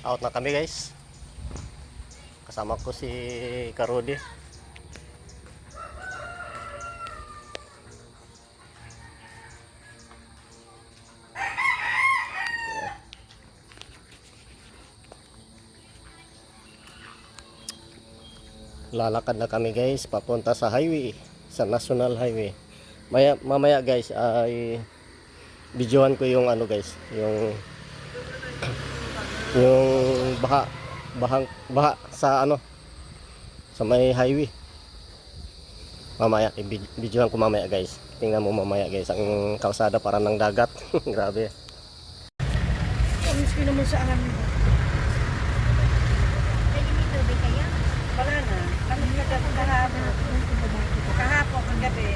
Out na kami guys. Kasama ko si Karudi. Lalakad na kami guys papunta sa highway, sa National Highway. Mamaya guys ay videohan ko yung ano guys, yung baha sa ano, sa may highway. Mamaya videohan ko mamaya guys. Tingnan mo mamaya guys ang kalsada para ng dagat. Grabe. Miski naman sa amin. Wala na. Kami kahapon ang gabi.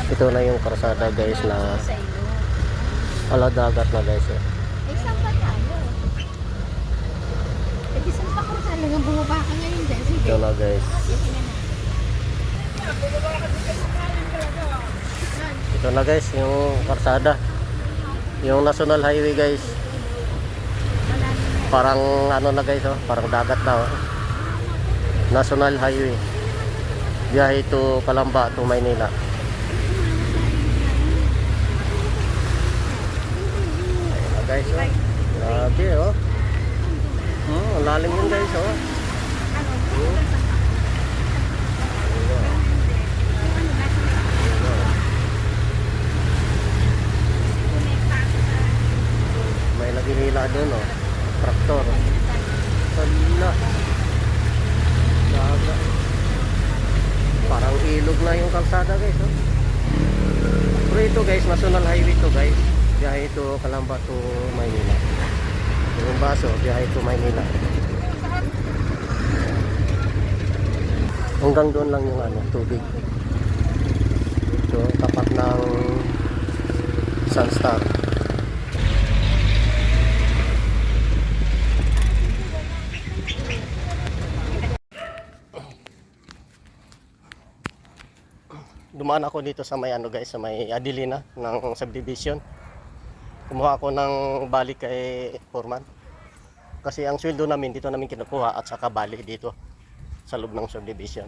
Ito na yung kalsada guys na ala dagat na guys eh. Eh, saan ba tayo? Eh, di saan pa kung saan lang ang bumaba ka ngayon dyan? Sige. Ito na guys. Ito na guys yung kalsada. Yung National Highway guys. Parang ano na guys oh, parang dagat na oh. National Highway. Biyahe to Calamba to Maynila. Ayun na guys oh. Grabe oh. Ang lalim yun guys oh. May naginila doon oh. Traktor. Hala. Dagat. Parang ilog na yung kalsada guys oh. Pero ito guys, National Highway to guys. Biyahe to Calamba to Maynila. Yung baso, biyahe to Maynila. Hanggang doon lang yung ano, tubig. Ito, tapat ng Sunstar. Dumaan ako dito sa may ano guys, sa may Adelina ng subdivision. Kumuha ako ng balik kay Foreman. Kasi ang sweldo namin dito namin kinukuha at saka balik dito sa loob ng subdivision.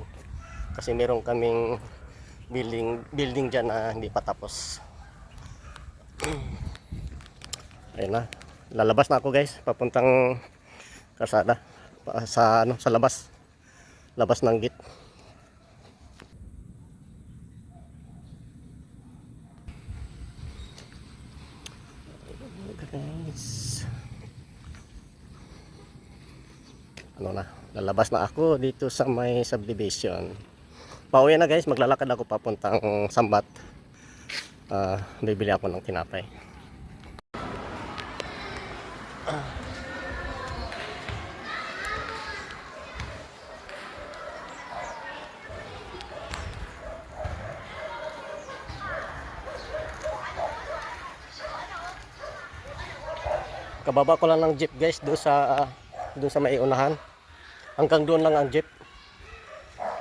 Kasi meron kaming building dyan na hindi pa tapos. Ayun na. Lalabas na ako guys, papuntang kalsada sa ano, sa labas. Labas ng gate. Guys, ano na, lalabas na ako dito sa may subdivision. Pauwi na guys, maglalakad ako papuntang Sambat. Bibili ako ng tinapay. Kababa ko lang ng jeep guys doon sa may unahan. Hanggang doon lang ang jeep.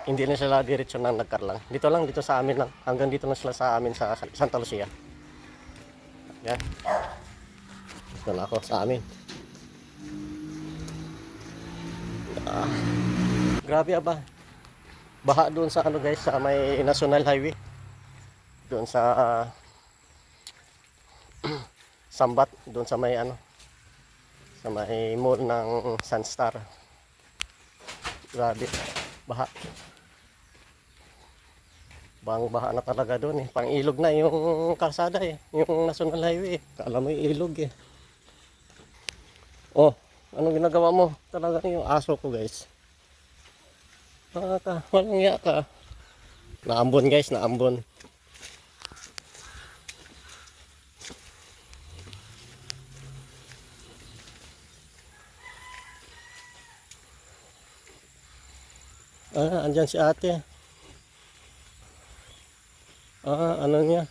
Hindi na sila diretso nang nagkarlang. Dito lang, dito sa amin lang. Hanggang dito na sila sa amin sa Santa Lucia. Yan. Dito na ako sa amin. Grabe ba? Baha doon sa ano guys, sa may National Highway. Doon sa Sambat, doon sa may ano, sa may mall ng Sunstar. Grabe, baha. Baha na talaga doon eh. Pang ilog na yung kalsada eh. Yung National Highway eh. Kala mo yung ilog eh. Oh, anong ginagawa mo? Talaga yung aso ko guys. Walang iya ka. Naambon guys, naambon. Andyan si ate. Ano niya?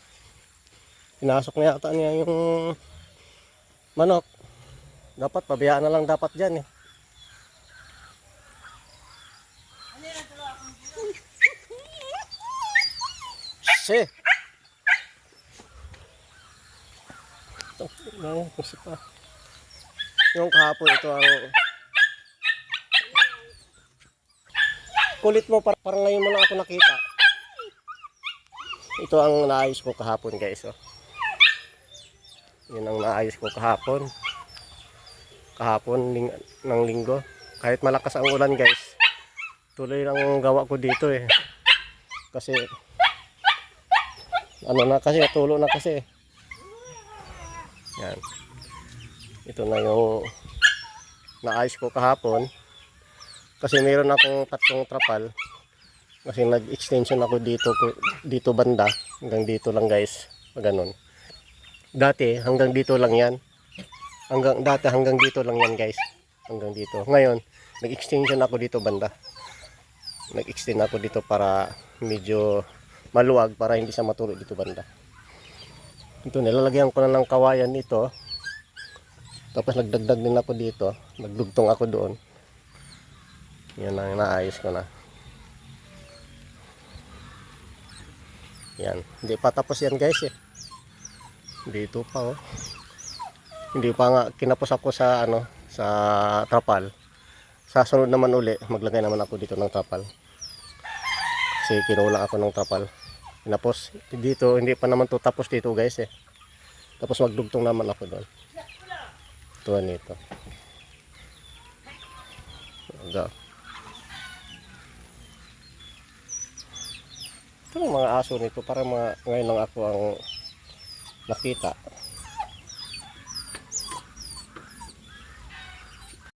Pinasok na yata niya yung manok. Dapat pabayaan na lang dapat dyan eh. Si. Ito, kasi pa. Yung kahapon ito ang Kulit mo, parang ngayon mo lang ako nakita. Ito ang naayos ko kahapon guys. Oh. Yun ang naayos ko kahapon. Ng linggo. Kahit malakas ang ulan guys. Tuloy lang gawa ko dito eh. Kasi ano na kasi, tulo na kasi. Yan. Ito na yung naayos ko kahapon. Kasi meron akong tatlong trapal. Kasi nag-extension ako dito banda. Hanggang dito lang guys. Ganun. Dati hanggang dito lang yan. Dati hanggang dito lang yan guys. Hanggang dito. Ngayon, nag-extension ako dito banda. Nag-extend ako dito para medyo maluwag para hindi siya matulog dito banda. Ito, nilalagyan ko na ng kawayan ito. Tapos nagdagdag din ako dito. Nagdugtong ako doon. Yan ang naayos ko na. Yan. Hindi pa tapos yan guys eh. Dito pa oh. Hindi pa nga kinapos ako sa sa trapal. Sa sunod naman uli, maglagay naman ako dito ng trapal. Kasi kinulang ako ng trapal. Kinapos dito, hindi pa naman to tapos dito guys eh. Tapos magdugtong naman ako doon. Ito nito. Ito ang mga aso nito, parang ngayon lang ako ang nakita.